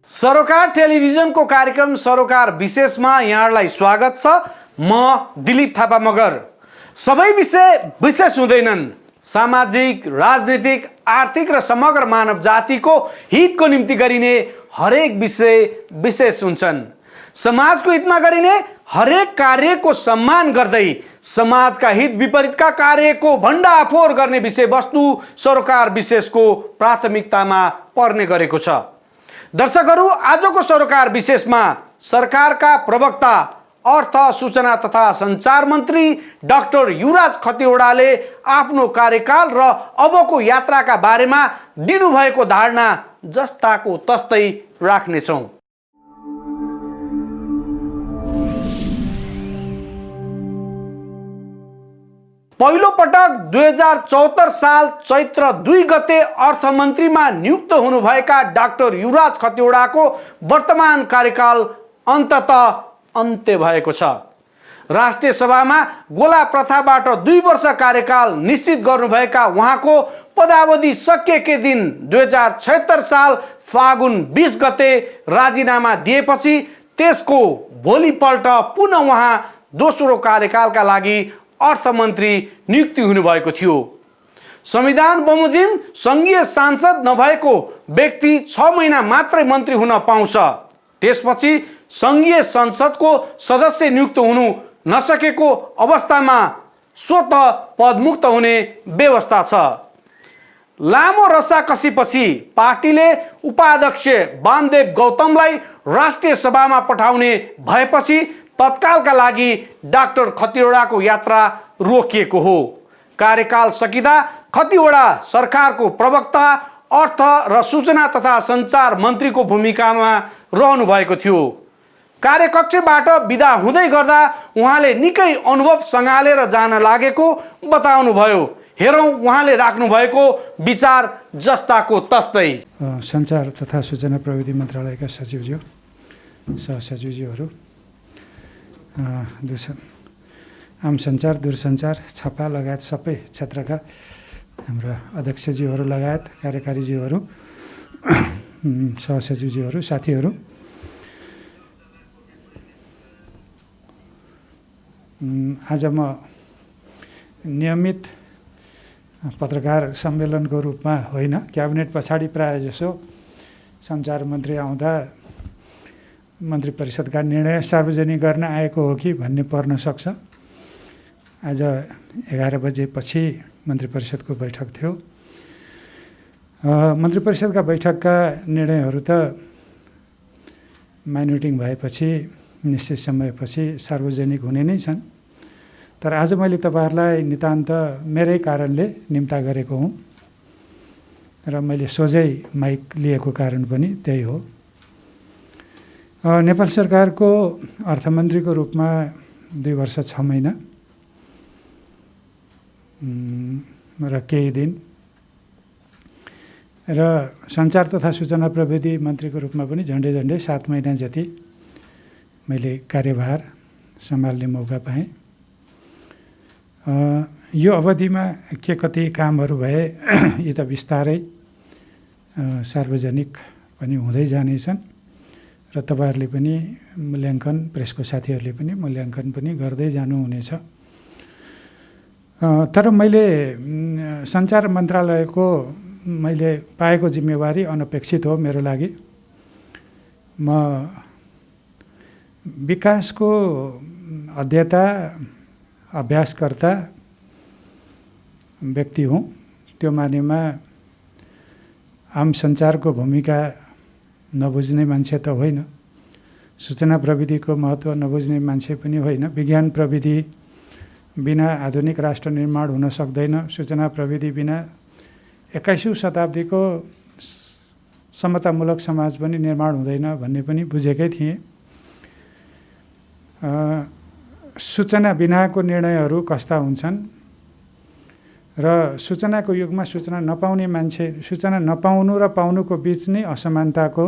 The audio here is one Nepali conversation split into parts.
सरोकार टेलिभिजनको कार्यक्रम सरोकार विशेषमा यहाँलाई स्वागत छ। म दिलीप थापा मगर। सबै विषय विशेष हुँदैनन्। सामाजिक, राजनीतिक, आर्थिक र समग्र मानव जातिको हितको निम्ति गरिने हरेक विषय विशेष हुन्छन्। समाजको हितमा गरिने हरेक कार्यको सम्मान गर्दै समाजका हित विपरीतका कार्यको भण्डाफोर गर्ने विषयवस्तु सरोकार विशेषको प्राथमिकतामा पर्ने गरेको छ। दर्शकहरू, आजको सरोकार विशेषमा सरकारका प्रवक्ता अर्थ, सूचना तथा सञ्चार मन्त्री डाक्टर युवराज खतिवडाले आफ्नो कार्यकाल र अबको यात्राका बारेमा दिनुभएको धारणा जस्ताको तस्तै राख्नेछौँ। पहिलो पटक 2074 साल चैत्र 2 गते अर्थमन्त्रीमा नियुक्त हुनुभएका डाक्टर युवराज खतिवडाको वर्तमान कार्यकाल अन्ततः अन्त्य भएको छ। राष्ट्रिय सभामा गोला प्रथाबाट 2 वर्ष कार्यकाल निश्चित गर्नुभएका उहाँको पदावधि सकिएकै दिन 2076 साल फागुन 20 गते राजीनामा दिएपछि त्यसको भोलिपल्ट पुनः उहाँ दोस्रो कार्यकालका लागि अर्थमन्त्री नियुक्ति हुनुभएको थियो। संविधान बमोजिम संघीय सांसद नभएको व्यक्ति 6 महिना मात्रै मन्त्री हुन पाउँछ। त्यसपछि संघीय संसदको सदस्य नियुक्त हुनु नसकेको अवस्थामा स्वतः पदमुक्त हुने व्यवस्था छ। लामो रस्साकसीपछि पार्टीले उपाध्यक्ष वामदेव गौतमलाई राष्ट्रिय सभामा पठाउने भएपछि तत्कालका लागि डाक्टर खतिवडाको यात्रा रोकिएको हो। कार्यकाल सकिँदा खतिवडा सरकारको प्रवक्ता, अर्थ र सूचना तथा सञ्चार मन्त्रीको भूमिकामा रहनु भएको थियो। कार्यकक्षबाट बिदा हुँदै गर्दा उहाँले निकै अनुभव सँगालेर जान लागेको बताउनुभयो। हेरौँ उहाँले राख्नु भएको विचार जस्ताको तस्तै। सञ्चार तथा सूचना प्रविधि मन्त्रालयका सचिवज्यू, सहसचिवज्यूहरू, आम सञ्चार, दूरसञ्चार, छापा लगायत सबै क्षेत्रका हाम्रा अध्यक्षज्यूहरू लगायत कार्यकारीज्यूहरू, सहसचिवज्यूहरू, साथीहरू, आज म नियमित पत्रकार सम्मेलनको रूपमा होइन, क्याबिनेट पछाडि प्रायः जसो सञ्चार मन्त्री आउँदा मन्त्री परिषदका निर्णय सार्वजनिक गर्न आएको हो कि भन्ने पर्न सक्छ। आज 11 बजेपछि मन्त्री परिषदको बैठक थियो। मन्त्री परिषदका बैठकका निर्णयहरू त माइन्युटिङ भएपछि निश्चित समयपछि सार्वजनिक हुने नै छन्। तर आज मैले तपाईँहरूलाई नितान्त मेरै कारणले निम्ता गरेको हुँ र मैले सोझै माइक लिएको कारण पनि त्यही हो। नेपाल सरकारको अर्थमन्त्रीको रूपमा 2 वर्ष 6 महिना र केही दिन र सञ्चार तथा सूचना प्रविधि मन्त्रीको रूपमा पनि झन्डै 7 महिना जति मैले कार्यभार सम्हाल्ने मौका पाएँ। यो अवधिमा के कति कामहरू भए यी त बिस्तारै सार्वजनिक पनि हुँदै जानेछन् र तपाईँहरूले पनि मूल्याङ्कन, प्रेसको साथीहरूले पनि मूल्याङ्कन पनि गर्दै जानुहुनेछ। तर मैले सञ्चार मन्त्रालयको मैले पाएको जिम्मेवारी अनपेक्षित हो मेरो लागि। म विकासको अध्येता, अभ्यासकर्ता व्यक्ति हुँ। त्यो मानेमा आम सञ्चारको भूमिका नबुझ्ने मान्छे त होइन, सूचना प्रविधिको महत्त्व नबुझ्ने मान्छे पनि होइन। विज्ञान प्रविधि बिना आधुनिक राष्ट्र निर्माण हुन सक्दैन। सूचना प्रविधि बिना 21औँ शताब्दीको समतामूलक समाज पनि निर्माण हुँदैन भन्ने पनि बुझेकै थिएँ। सूचना बिनाको निर्णयहरू कस्ता हुन्छन् र सूचनाको युगमा सूचना नपाउने मान्छे, सूचना नपाउनु र पाउनुको बिच नै असमानताको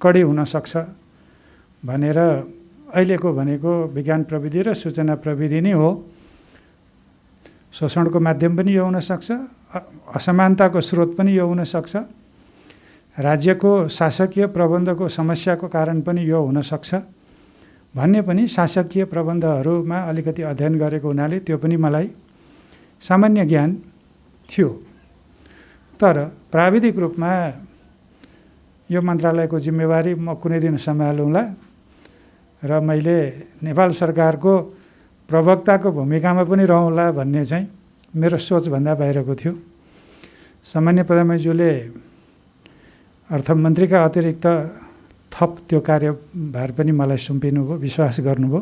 कडी हुन सक्छ भनेर अहिलेको भनेको विज्ञान प्रविधि र सूचना प्रविधि नै हो। शोषणको माध्यम पनि यो हुन सक्छ, असमानताको स्रोत पनि यो हुन सक्छ राज्यको शासकीय प्रबन्धको समस्याको कारण पनि यो हुनसक्छ भन्ने पनि शासकीय प्रबन्धहरूमा अलिकति अध्ययन गरेको हुनाले त्यो पनि मलाई सामान्य ज्ञान थियो। तर प्राविधिक रूपमा यो मन्त्रालयको जिम्मेवारी म कुनै दिन सम्हालौँला र मैले नेपाल सरकारको प्रवक्ताको भूमिकामा पनि रहँला भन्ने चाहिँ मेरो सोचभन्दा बाहिरको थियो। सामान्य प्रधानमन्त्रीज्यूले अर्थमन्त्रीका अतिरिक्त थप त्यो कार्यभार पनि मलाई सुम्पिनुभयो, विश्वास गर्नुभयो।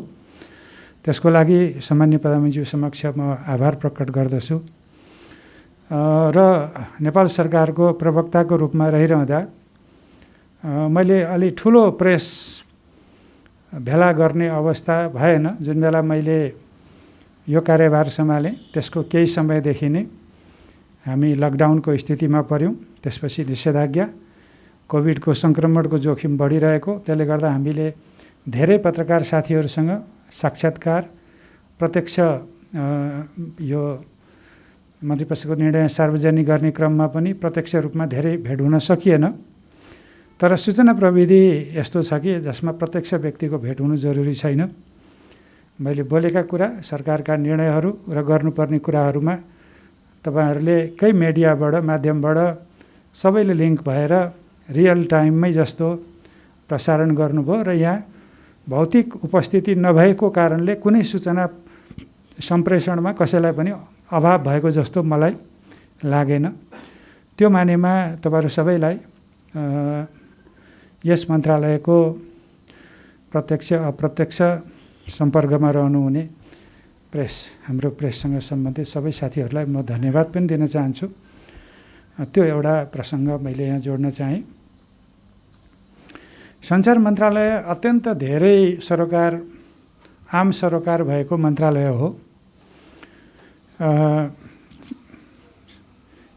त्यसको लागि सामान्य प्रधानमन्त्री समक्ष म आभार प्रकट गर्दछु। र नेपाल सरकारको प्रवक्ताको रूपमा रहिरहँदा मैले अलि ठुलो प्रेस भेला गर्ने अवस्था भएन। जुन बेला मैले यो कार्यभार सम्हालेँ त्यसको केही समयदेखि नै हामी लकडाउनको स्थितिमा पऱ्यौँ। त्यसपछि निषेधाज्ञा, कोभिडको सङ्क्रमणको जोखिम बढिरहेको, त्यसले गर्दा हामीले धेरै पत्रकार साथीहरूसँग साक्षात्कार, प्रत्यक्ष यो मन्त्रीपरिषदको निर्णय सार्वजनिक गर्ने क्रममा पनि प्रत्यक्ष रूपमा धेरै भेट हुन सकिएन। तर सूचना प्रविधि यस्तो छ कि जसमा प्रत्यक्ष व्यक्तिको भेट हुनु जरुरी छैन। मैले बोलेका कुरा, सरकारका निर्णयहरू र गर्नुपर्ने कुराहरूमा तपाईँहरूले कै मिडियाबाट, माध्यमबाट सबैले लिङ्क भएर रियल टाइममै जस्तो प्रसारण गर्नुभयो र यहाँ भौतिक उपस्थिति नभएको कारणले कुनै सूचना सम्प्रेषणमा कसैलाई पनि अभाव भएको जस्तो मलाई लागेन। त्यो मानेमा तपाईँहरू सबैलाई यस मन्त्रालयको प्रत्यक्ष अप्रत्यक्ष सम्पर्कमा रहनुहुने हाम्रो प्रेससँग सम्बन्धित सबै साथीहरूलाई म धन्यवाद पनि दिन चाहन्छु। त्यो एउटा प्रसङ्ग मैले यहाँ जोड्न चाहेँ। सञ्चार मन्त्रालय अत्यन्त धेरै आम सरोकार भएको मन्त्रालय हो।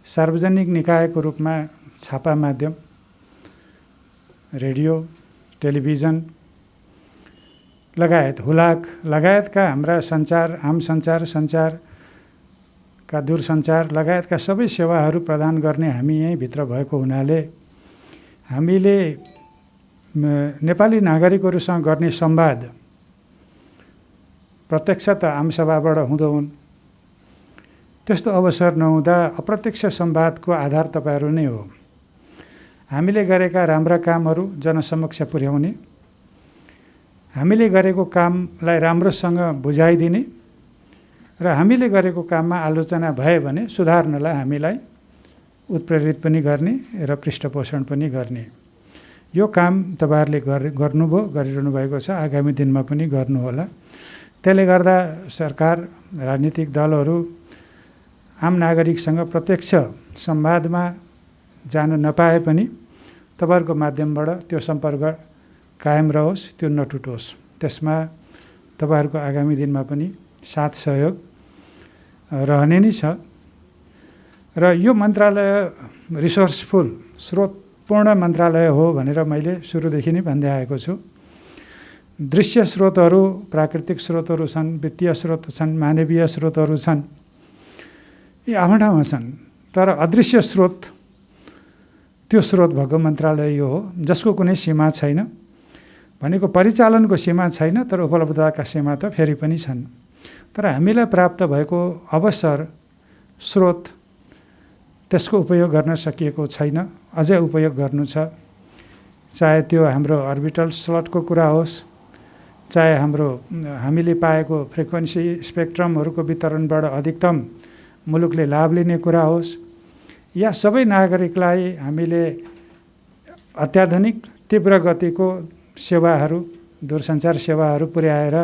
सार्वजनिक निकायको रूपमा छापा माध्यम, रेडियो, टेलिभिजन लगायत, हुलाक लगायतका हाम्रा आम सञ्चारका दूरसञ्चार लगायतका सबै सेवाहरू प्रदान गर्ने हामी यहीँ भित्र भएको हुनाले हामीले नेपाली नागरिकहरूसँग गर्ने संवाद प्रत्यक्ष त आमसभाबाट हुँदो हुन्, त्यस्तो अवसर नहुँदा अप्रत्यक्ष संवादको आधार तपाईँहरू नै हो। हामीले गरेका राम्रा कामहरू जनसमक्ष पुर्याउने, हामीले गरेको कामलाई राम्रोसँग बुझाइदिने र हामीले गरेको काममा आलोचना भए भने सुधार्नलाई हामीलाई उत्प्रेरित पनि गर्ने र पृष्ठपोषण पनि गर्ने। यो काम तपाईँहरूले गर्नुभयो, गरिरहनु भएको छ, आगामी दिनमा पनि गर्नुहोला। त्यसले गर्दा सरकार, राजनीतिक दलहरू आम नागरिकसँग प्रत्यक्ष संवादमा जान नपाए पनि तपाईँहरूको माध्यमबाट त्यो सम्पर्क कायम रहोस्, त्यो नटुटोस्। त्यसमा तपाईँहरूको आगामी दिनमा पनि साथ सहयोग रहने नै छ। र यो मन्त्रालय रिसोर्सफुल, स्रोतपूर्ण मन्त्रालय हो भनेर मैले सुरुदेखि नै भन्दै आएको छु। दृश्य स्रोतहरू, प्राकृतिक स्रोतहरू छन्, वित्तीय स्रोत छन्, मानवीय स्रोतहरू छन्, यी आफ्नो ठाउँमा छन्। तर अदृश्य स्रोत, त्यो स्रोत भएको मन्त्रालय यो हो जसको कुनै सीमा छैन। भनेको परिचालनको सीमा छैन, तर उपलब्धताका सीमा त फेरि पनि छन्। तर हामीलाई प्राप्त भएको अवसर, स्रोत, त्यसको उपयोग गर्न सकिएको छैन, अझै उपयोग गर्नु छ। चाहे त्यो हाम्रो अर्बिटल स्लटको कुरा होस्, चाहे हामीले पाएको फ्रिक्वेन्सी स्पेक्ट्रमहरूको वितरणबाट अधिकतम मुलुकले लाभ लिने कुरा होस्, या सबै नागरिकलाई हामीले अत्याधुनिक तीव्र गतिको सेवाहरू, दूरसञ्चार सेवाहरू पुर्याएर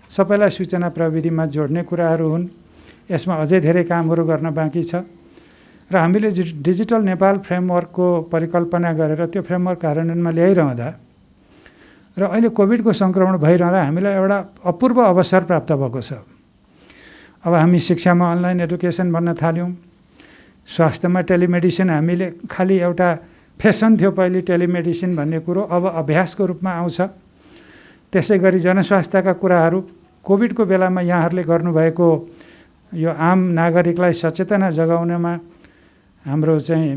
सबैलाई सूचना प्रविधिमा जोड्ने कुराहरू हुन्। यसमा अझै धेरै कामहरू गर्न बाँकी छ र हामीले डिजिटल नेपाल फ्रेमवर्कको परिकल्पना गरेर त्यो फ्रेमवर्क कार्यान्वयनमा ल्याइरहँदा र अहिले कोभिडको सङ्क्रमण भइरहँदा हामीलाई एउटा अपूर्व अवसर प्राप्त भएको छ। अब हामी शिक्षामा अनलाइन एडुकेसन भन्न थाल्यौँ, स्वास्थ्यमा टेलिमेडिसिन, हामीले खालि एउटा फेसन थियो पहिले टेलिमेडिसिन भन्ने कुरो, अब अभ्यासको रूपमा आउँछ। त्यसै गरी जनस्वास्थ्यका कुराहरू कोभिडको बेलामा यहाँहरूले गर्नुभएको यो आम नागरिकलाई सचेतना जगाउनमा हाम्रो चाहिँ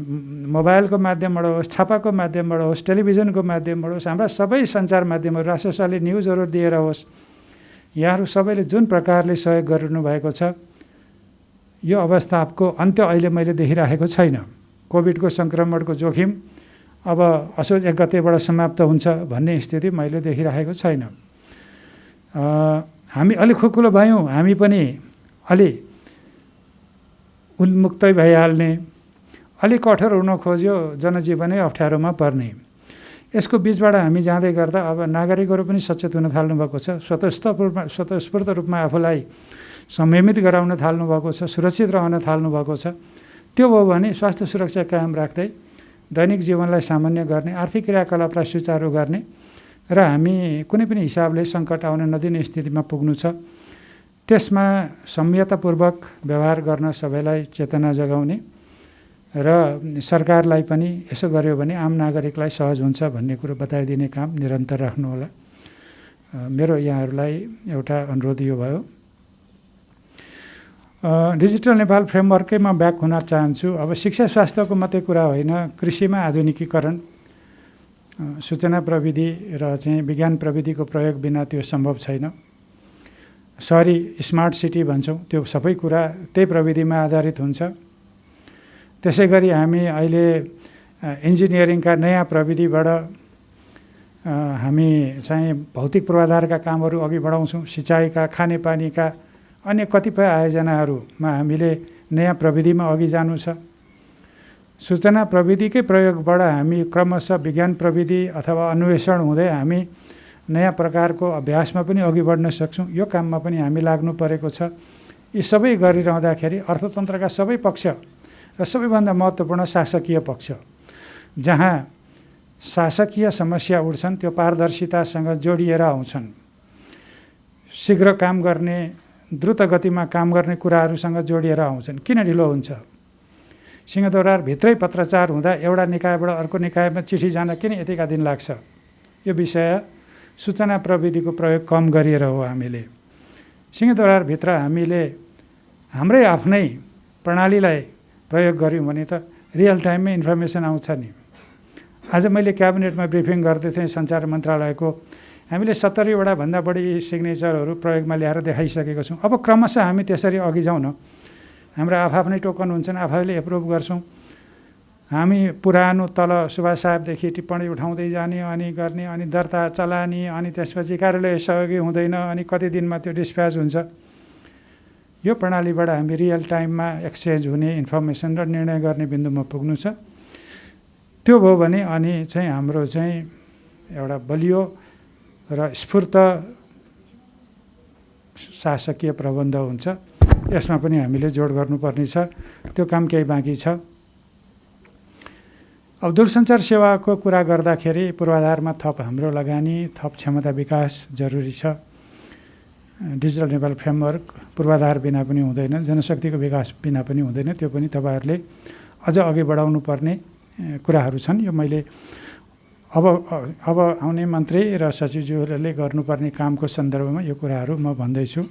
मोबाइलको माध्यमबाट होस्, छापाको माध्यमबाट होस्, टेलिभिजनको माध्यमबाट होस्, हाम्रा सबै सञ्चार माध्यमहरू, राष्ट्रशाले न्युजहरू दिएर होस्, यहाँहरू सबैले जुन प्रकारले सहयोग गरिरहनु भएको छ, यो अवस्थाको अन्त्य अहिले मैले देखिराखेको छैन। कोभिडको सङ्क्रमणको जोखिम अब असोज 1 गतेबाट समाप्त हुन्छ भन्ने स्थिति मैले देखिराखेको छैन। हामी अलिक खुकुलो भयौँ, हामी पनि अलि उन्मुक्तै भइहाल्ने, अलिक कठोर हुन खोज्यो, जनजीवनै अप्ठ्यारोमा पर्ने। यसको बिचबाट हामी जाँदै गर्दा अब नागरिकहरू पनि सचेत हुन थाल्नुभएको छ, स्वतस्फूर्त रूपमा आफूलाई संयमित गराउन थाल्नुभएको छ, सुरक्षित रहन थाल्नुभएको छ। त्यो भयो भने स्वास्थ्य सुरक्षा कायम राख्दै दैनिक जीवनलाई सामान्य गर्ने, आर्थिक क्रियाकलापलाई सुचारू गर्ने र हामी कुनै पनि हिसाबले सङ्कट आउन नदिने स्थितिमा पुग्नु छ। त्यसमा संयमतापूर्वक व्यवहार गर्न सबैलाई चेतना जगाउने र सरकारलाई पनि यसो गर्यो भने आम नागरिकलाई सहज हुन्छ भन्ने कुरो बताइदिने काम निरन्तर राख्नुहोला। मेरो यहाँहरूलाई एउटा अनुरोध यो भयो। डिजिटल नेपाल फ्रेमवर्कैमा ब्याक हुन चाहन्छु। अब शिक्षा स्वास्थ्यको मात्रै कुरा होइन, कृषिमा आधुनिकीकरण, सूचना प्रविधि र चाहिँ विज्ञान प्रविधिको प्रयोग बिना त्यो सम्भव छैन। सहरी स्मार्ट सिटी भन्छौँ, त्यो सबै कुरा त्यही प्रविधिमा आधारित हुन्छ। त्यसै गरी हामी अहिले इन्जिनियरिङका नयाँ प्रविधिबाट हामी चाहिँ भौतिक पूर्वाधारका कामहरू अघि बढाउँछौँ। सिँचाइका, खानेपानीका अन्य कतिपय आयोजनाहरूमा हामीले नयाँ प्रविधिमा अघि जानु छ। सूचना प्रविधिकै प्रयोगबाट हामी क्रमशः विज्ञान प्रविधि अथवा अन्वेषण हुँदै हामी नयाँ प्रकारको अभ्यासमा पनि अघि बढ्न सक्छौँ। यो काममा पनि हामी लाग्नु परेको छ। यी सबै गरिरहँदाखेरि अर्थतन्त्रका सबै पक्ष र सबैभन्दा महत्त्वपूर्ण शासकीय पक्ष, जहाँ शासकीय समस्या उठ्छन् त्यो पारदर्शितासँग जोडिएर आउँछन्। शीघ्र काम गर्ने, द्रुत गतिमा काम गर्ने कुराहरूसँग जोडिएर आउँछन्। किन ढिलो हुन्छ? सिंहदरबारभित्रै पत्रचार हुँदा एउटा निकायबाट अर्को निकायमा चिठी जान किन यतिका दिन लाग्छ? यो विषय सूचना प्रविधिको प्रयोग कम गरिएर हो। हामीले सिंहदरबारभित्र हामीले हाम्रै आफ्नै प्रणालीलाई प्रयोग गऱ्यौँ भने त रियल टाइममै इन्फर्मेसन आउँछ नि। आज मैले क्याबिनेटमा ब्रिफिङ गर्दै थिएँ सञ्चार मन्त्रालयको। हामीले 70वटा भन्दा बढी सिग्नेचरहरू प्रयोगमा ल्याएर देखाइसकेको छौँ। अब क्रमशः हामी त्यसरी अघि जाउँ न। हाम्रो आफआफ्नै टोकन हुन्छन्, आफैले एप्रुभ गर्छौँ। हामी पुरानो तल सुभाष साहेबदेखि टिप्पणी उठाउँदै जाने अनि गर्ने, अनि दर्ता चलाने, अनि त्यसपछि कार्यालय सहयोगी हुँदैन, अनि कति दिनमा त्यो डिस्प्याच हुन्छ। यो प्रणालीबाट हामी रियल टाइममा एक्सचेन्ज हुने इन्फर्मेसन र निर्णय गर्ने बिन्दुमा पुग्नु छ। त्यो भयो भने अनि चाहिँ हाम्रो चाहिँ एउटा बलियो र स्फूर्त शासकीय प्रबन्ध हुन्छ। यसमा पनि हामीले जोड गर्नुपर्ने छ। त्यो काम केही बाँकी छ। अब दूरसञ्चार सेवाको कुरा गर्दाखेरि पूर्वाधारमा थप हाम्रो लगानी, थप क्षमता विकास जरुरी छ। डिजिटल नेपाल फ्रेमवर्क पूर्वाधार बिना पनि हुँदैन, जनशक्तिको विकास बिना पनि हुँदैन। त्यो पनि तपाईँहरूले अझ अघि बढाउनु पर्ने कुराहरू छन्। यो मैले अब आउने मन्त्री र सचिवज्यूहरूले गर्नुपर्ने कामको सन्दर्भमा यो कुराहरू म भन्दैछु।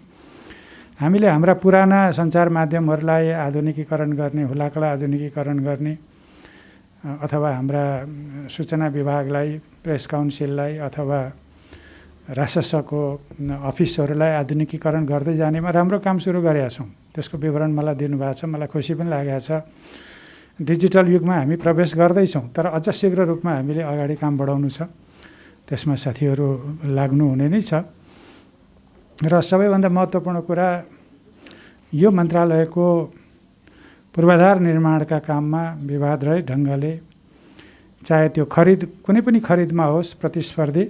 हामीले हाम्रा पुराना सञ्चार माध्यमहरूलाई आधुनिकीकरण गर्ने, हुलाकलाई आधुनिकीकरण गर्ने, अथवा हाम्रा सूचना विभागलाई, प्रेस काउन्सिललाई अथवा राजस्वको अफिसहरूलाई आधुनिकीकरण गर्दै जानेमा राम्रो काम सुरु गरेका छौँ। त्यसको विवरण मलाई दिनुभएको छ, मलाई खुसी पनि लागेको छ। डिजिटल युगमा हामी प्रवेश गर्दैछौँ, तर अझ शीघ्र रूपमा हामीले अगाडि काम बढाउनु छ। त्यसमा साथीहरू लाग्नु हुने नै छ। र सबैभन्दा महत्त्वपूर्ण कुरा, यो मन्त्रालयको पूर्वाधार निर्माणका काममा विवादरहित ढङ्गले, चाहे त्यो कुनै पनि खरिदमा होस्, प्रतिस्पर्धी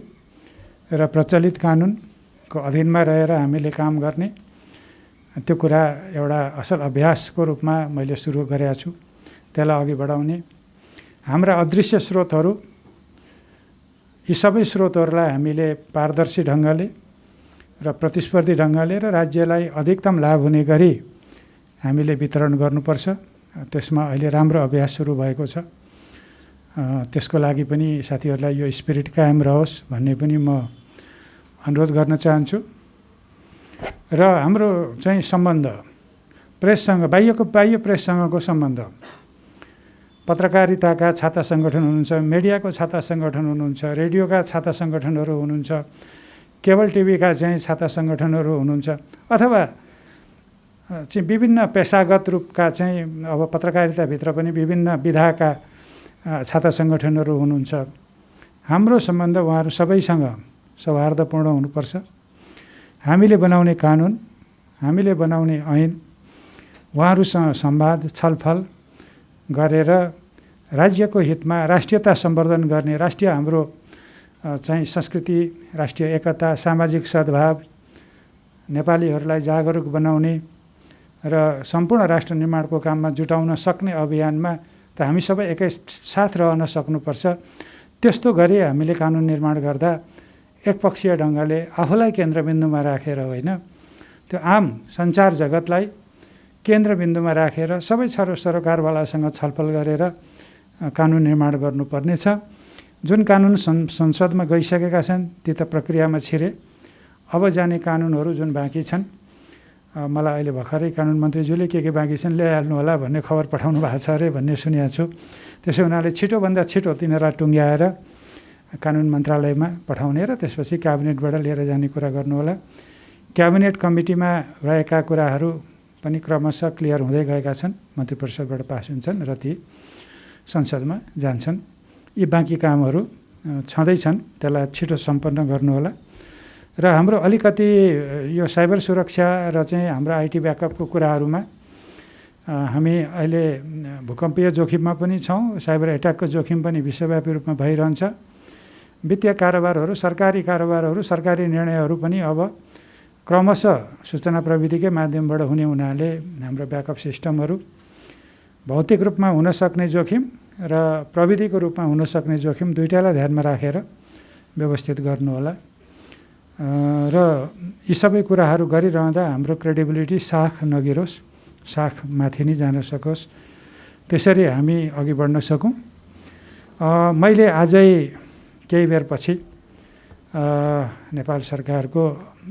र प्रचलित कानुनको अधीनमा रहेर हामीले काम गर्ने, त्यो कुरा एउटा असल अभ्यासको रूपमा मैले सुरु गरेको छु। त्यसलाई अघि बढाउने, हाम्रा अदृश्य स्रोतहरू, यी सबै स्रोतहरूलाई हामीले पारदर्शी ढङ्गले र प्रतिस्पर्धी ढङ्गले र राज्यलाई अधिकतम लाभ हुने गरी हामीले वितरण गर्नुपर्छ। त्यसमा अहिले राम्रो अभ्यास सुरु भएको छ। त्यसको लागि पनि साथीहरूलाई यो स्पिरिट कायम रहोस् भन्ने पनि म अनुरोध गर्न चाहन्छु। र हाम्रो चाहिँ सम्बन्ध प्रेससँग, बाह्य प्रेससँगको सम्बन्ध, पत्रकारिताका छाता सङ्गठन हुनुहुन्छ, मिडियाको छाता सङ्गठन हुनुहुन्छ, रेडियोका छाता सङ्गठनहरू हुनुहुन्छ, केबल टिभीका चाहिँ छाता सङ्गठनहरू हुनुहुन्छ, अथवा चाहिँ विभिन्न पेसागत रूपका चाहिँ अब पत्रकारिताभित्र पनि विभिन्न विधाका छाता सङ्गठनहरू हुनुहुन्छ। हाम्रो सम्बन्ध उहाँहरू सबैसँग सौहार्दपूर्ण हुनुपर्छ। हामीले बनाउने कानुन, हामीले बनाउने ऐन उहाँहरूसँग संवाद छलफल गरेर राज्यको हितमा राष्ट्रियता सम्वर्धन गर्ने, राष्ट्रिय हाम्रो चाहिँ संस्कृति, राष्ट्रिय एकता, सामाजिक सद्भाव, नेपालीहरूलाई जागरुक बनाउने र सम्पूर्ण राष्ट्र निर्माणको काममा जुटाउन सक्ने अभियानमा त हामी सबै एकैसाथ रहन सक्नुपर्छ। त्यस्तो गरी हामीले कानुन निर्माण गर्दा एकपक्षीय ढङ्गले आफूलाई केन्द्रबिन्दुमा राखेर होइन, त्यो आम सञ्चार जगतलाई केन्द्रबिन्दुमा राखेर सबै सरकारवालासँग छलफल गरेर कानुन निर्माण गर्नुपर्नेछ। जुन कानुन संसदमा गइसकेका छन् ती त प्रक्रियामा छिरे, अब जाने कानुनहरू जुन बाँकी छन्, मलाई अहिले भर्खरै कानुन मन्त्रीज्यूले के बाँकी छन् ल्याइहाल्नु होला भन्ने खबर पठाउनु भएको छ अरे भन्ने सुनेको छु। त्यसो हुनाले छिटोभन्दा छिटो तिनीहरूलाई टुङ्ग्याएर कानुन मन्त्रालयमा पठाउने र त्यसपछि क्याबिनेटबाट लिएर जाने कुरा गर्नुहोला। क्याबिनेट कमिटीमा रहेका कुराहरू पनि क्रमशः क्लियर हुँदै गएका छन्, मन्त्री परिषदबाट पास हुन्छन् र ती संसदमा जान्छन्। यी बाँकी कामहरू छँदैछन्, त्यसलाई छिटो सम्पन्न गर्नुहोला। र हाम्रो अलिकति यो साइबर सुरक्षा र चाहिँ हाम्रो आइटी ब्याकअपको कुराहरूमा हामी अहिले भूकम्पीय जोखिममा पनि छौँ, साइबर एट्याकको जोखिम पनि विश्वव्यापी रूपमा भइरहन्छ। वित्तीय कारोबारहरू, सरकारी कारोबारहरू, सरकारी निर्णयहरू पनि अब क्रमशः सूचना प्रविधिकै माध्यमबाट हुने हुनाले हाम्रो ब्याकअप सिस्टमहरू भौतिक रूपमा हुन सक्ने जोखिम र प्रविधिको रूपमा हुन सक्ने जोखिम दुईटालाई ध्यानमा राखेर व्यवस्थित गर्नुहोला। र यी सबै कुराहरू गरिरहँदा हाम्रो क्रेडिबिलिटी साख नगिरोस्, साख माथि नै जान सकोस्, त्यसरी हामी अघि बढ्न सकौँ। मैले आजै केही बेरपछि नेपाल सरकारको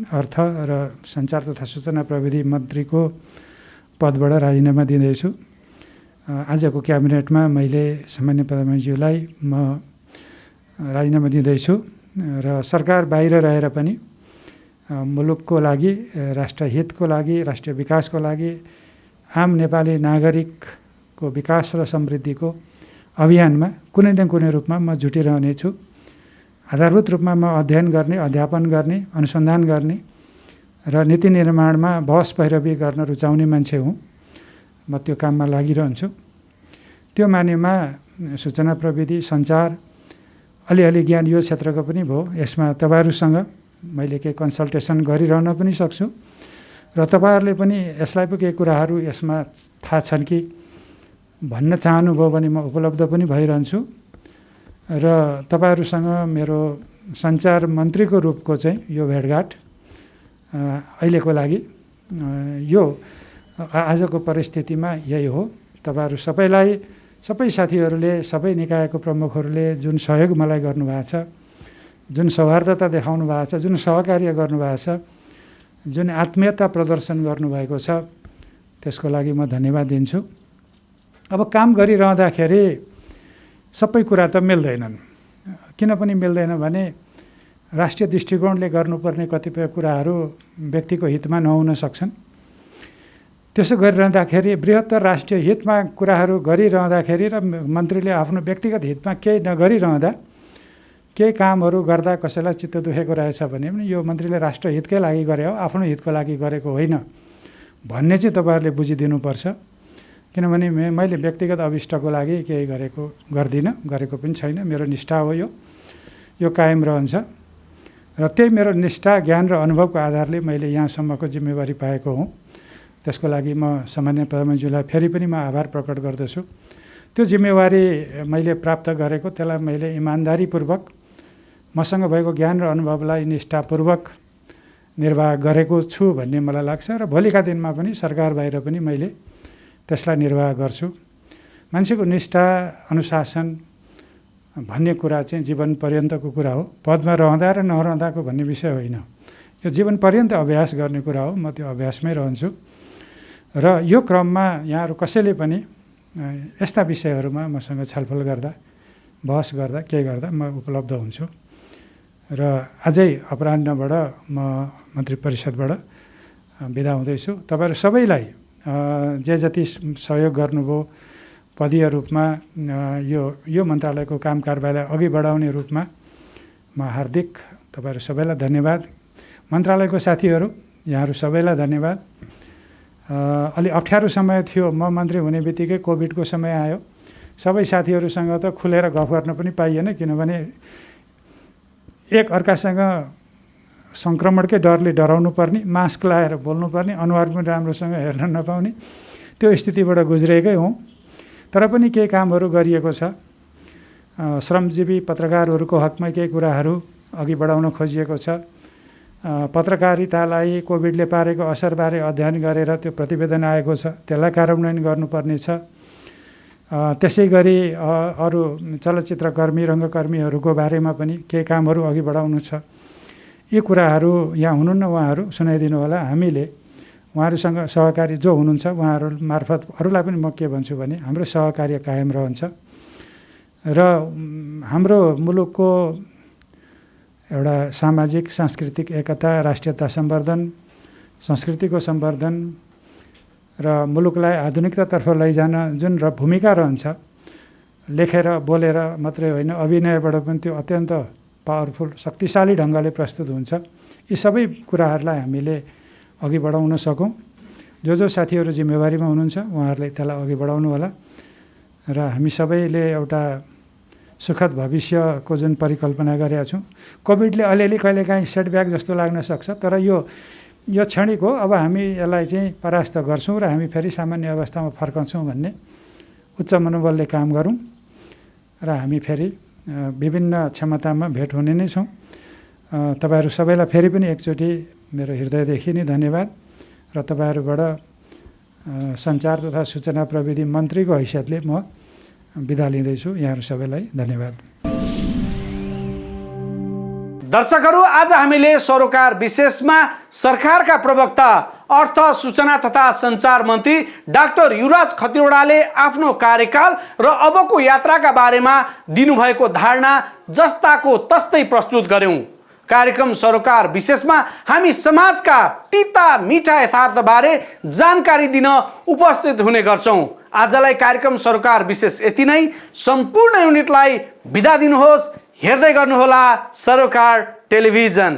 अर्थ र सञ्चार तथा सूचना प्रविधि मन्त्रीको पदबाट राजीनामा दिँदैछु। आजको क्याबिनेटमा मैले सामान्य प्रधानमन्त्रीज्यूलाई म राजीनामा दिँदैछु र सरकार बाहिर रहेर पनि मुलुकको लागि, राष्ट्रहितको लागि, राष्ट्रिय विकासको लागि, आम नेपाली नागरिकको विकास र समृद्धिको अभियानमा कुनै न कुनै रूपमा म जुटिरहनेछु। आधारभूत रूपमा म अध्ययन गर्ने, अध्यापन गर्ने, अनुसन्धान गर्ने र नीति निर्माणमा बहस पैरवी गर्न रुचाउने मान्छे हुँ। म त्यो काममा लागिरहन्छु। त्यो मानेमा सूचना प्रविधि, सञ्चार, अलिअलि ज्ञान यो क्षेत्रको पनि भयो। यसमा तपाईँहरूसँग मैले केही कन्सल्टेसन गरिरहन पनि सक्छु र तपाईँहरूले पनि यसलाई पो केही कुराहरू यसमा थाहा छन् कि भन्न चाहनुभयो भने म उपलब्ध पनि भइरहन्छु। र तपाईँहरूसँग मेरो सञ्चार मन्त्रीको रूपको चाहिँ यो भेटघाट अहिलेको लागि यो आजको परिस्थितिमा यही हो। तपाईँहरू सबैलाई, सबै साथीहरूले, सबै निकायको प्रमुखहरूले जुन सहयोग मलाई गर्नुभएको छ, जुन सौहार्दता देखाउनु भएको छ, जुन सहकार्य गर्नुभएको छ, जुन आत्मीयता प्रदर्शन गर्नुभएको छ, त्यसको लागि म धन्यवाद दिन्छु। अब काम गरिरहँदाखेरि सबै कुरा त मिल्दैनन्। किन पनि मिल्दैन भने राष्ट्रिय दृष्टिकोणले गर्नुपर्ने कतिपय कुराहरू व्यक्तिको हितमा नहुन सक्छन्। त्यसो गरिरहँदाखेरि बृहत्तर राष्ट्रिय हितमा कुराहरू गरिरहँदाखेरि र मन्त्रीले आफ्नो व्यक्तिगत हितमा केही नगरिरहँदा केही कामहरू गर्दा कसैलाई चित्त दुखेको रहेछ भने पनि यो मन्त्रीले राष्ट्रहितकै लागि गरे हो, आफ्नो हितको लागि गरेको होइन भन्ने चाहिँ तपाईँहरूले बुझिदिनुपर्छ। किनभने मैले व्यक्तिगत अभिष्टको लागि केही गर्दिनँ, गरेको पनि छैन। मेरो निष्ठा हो, यो कायम रहन्छ र त्यही मेरो निष्ठा, ज्ञान र अनुभवको आधारले मैले यहाँसम्मको जिम्मेवारी पाएको हुँ। त्यसको लागि म सामान्य प्रधानमन्त्रीज्यूलाई फेरि पनि म आभार प्रकट गर्दछु। त्यो जिम्मेवारी मैले प्राप्त गरेको, त्यसलाई मैले इमान्दारीपूर्वक मसँग भएको ज्ञान र अनुभवलाई निष्ठापूर्वक निर्वाह गरेको छु भन्ने मलाई लाग्छ र भोलिका दिनमा पनि सरकार बाहिर पनि मैले त्यसलाई निर्वाह गर्छु। मान्छेको निष्ठा, अनुशासन भन्ने कुरा चाहिँ जीवन पर्यन्तको कुरा हो। पदमा रहँदा र नरहँदाको भन्ने विषय होइन, यो जीवन पर्यन्त अभ्यास गर्ने कुरा हो। म त्यो अभ्यासमै रहन्छु र यो क्रममा यहाँहरू कसैले पनि यस्ता विषयहरूमा मसँग छलफल गर्दा बहस गर्दा के गर्दा म उपलब्ध हुन्छु र अझै अपराह्नबाट म मन्त्री परिषदबाट बिदा हुँदैछु। तपाईँहरू सबैलाई जे जति सहयोग गर्नुभयो पदीय रूपमा यो मन्त्रालयको काम कारबाहीलाई अघि बढाउने रूपमा म हार्दिक तपाईँहरू सबैलाई धन्यवाद। मन्त्रालयको साथीहरू यहाँहरू सबैलाई धन्यवाद। अलि अप्ठ्यारो समय थियो, म मन्त्री हुने बित्तिकै कोभिडको समय आयो। सबै साथीहरूसँग त खुलेर गफ गर्न पनि पाइएन, किनभने एक अर्कासँग सङ्क्रमणकै डरले डराउनु पर्ने, मास्क लगाएर बोल्नुपर्ने, अनुहार पनि राम्रोसँग हेर्न नपाउने त्यो स्थितिबाट गुज्रिएकै हुँ। तर पनि केही कामहरू गरिएको छ। श्रमजीवी पत्रकारहरूको हकमा केही कुराहरू अघि बढाउन खोजिएको छ। पत्रकारितालाई कोभिडले पारेको असरबारे अध्ययन गरेर त्यो प्रतिवेदन आएको छ, त्यसलाई कार्यान्वयन गर्नुपर्ने छ। त्यसै गरी अरू चलचित्रकर्मी रङ्गकर्मीहरूको बारेमा पनि केही कामहरू अघि बढाउनु छ। यी कुराहरू यहाँ हुनुहुन्न, उहाँहरू सुनाइदिनु होला। हामीले उहाँहरूसँग सहकारी जो हुनुहुन्छ उहाँहरू मार्फत अरूलाई पनि म के भन्छु भने हाम्रो सहकार्य कायम रहन्छ र हाम्रो मुलुकको एउटा सामाजिक सांस्कृतिक एकता, राष्ट्रियता सम्वर्धन, संस्कृतिको सम्वर्धन र मुलुकलाई आधुनिकतातर्फ लैजान जुन भूमिका रहन्छ, लेखेर बोलेर मात्रै होइन अभिनयबाट पनि त्यो अत्यन्त पावरफुल शक्तिशाली ढङ्गले प्रस्तुत हुन्छ। यी सबै कुराहरूलाई हामीले अघि बढाउन सकौँ। जो साथीहरू जिम्मेवारीमा हुनुहुन्छ उहाँहरूले त्यसलाई अघि बढाउनु होला र हामी सबैले एउटा सुखद भविष्यको जुन परिकल्पना गरेका छौँ। कोभिडले अलिअलि कहिलेकाहीँ सेटब्याक जस्तो लाग्न सक्छ, तर यो क्षणिक हो। अब हामी यसलाई चाहिँ परास्त गर्छौँ र हामी फेरि सामान्य अवस्थामा फर्कन्छौँ भन्ने उच्च मनोबलले काम गरौँ र हामी फेरि विभिन्न क्षमतामा भेट हुने नै छौँ। तपाईँहरू सबैलाई फेरि पनि एकचोटि मेरो हृदयदेखि नै धन्यवाद र तपाईँहरूबाट सञ्चार तथा सूचना प्रविधि मन्त्रीको हैसियतले म बिदा लिँदैछु। यहाँहरू सबैलाई धन्यवाद। दर्शकहरू, आज हामीले सरोकार विशेषमा सरकारका प्रवक्ता अर्थ सूचना तथा सञ्चार मन्त्री डाक्टर युवराज खतिवडाले आफ्नो कार्यकाल र अबको यात्राका बारेमा दिनुभएको धारणा जस्ताको तस्तै प्रस्तुत गर्यौं। कार्यक्रम सरोकार विशेषमा हामी समाजका तिता मिठा यथार्थबारे जानकारी दिन उपस्थित हुने गर्छौं। आजलाई कार्यक्रम सरोकार विशेष यति नै। सम्पूर्ण युनिटलाई बिदा दिनुहोस्। हेर्दै गर्नुहोला सरोकार टेलिभिजन।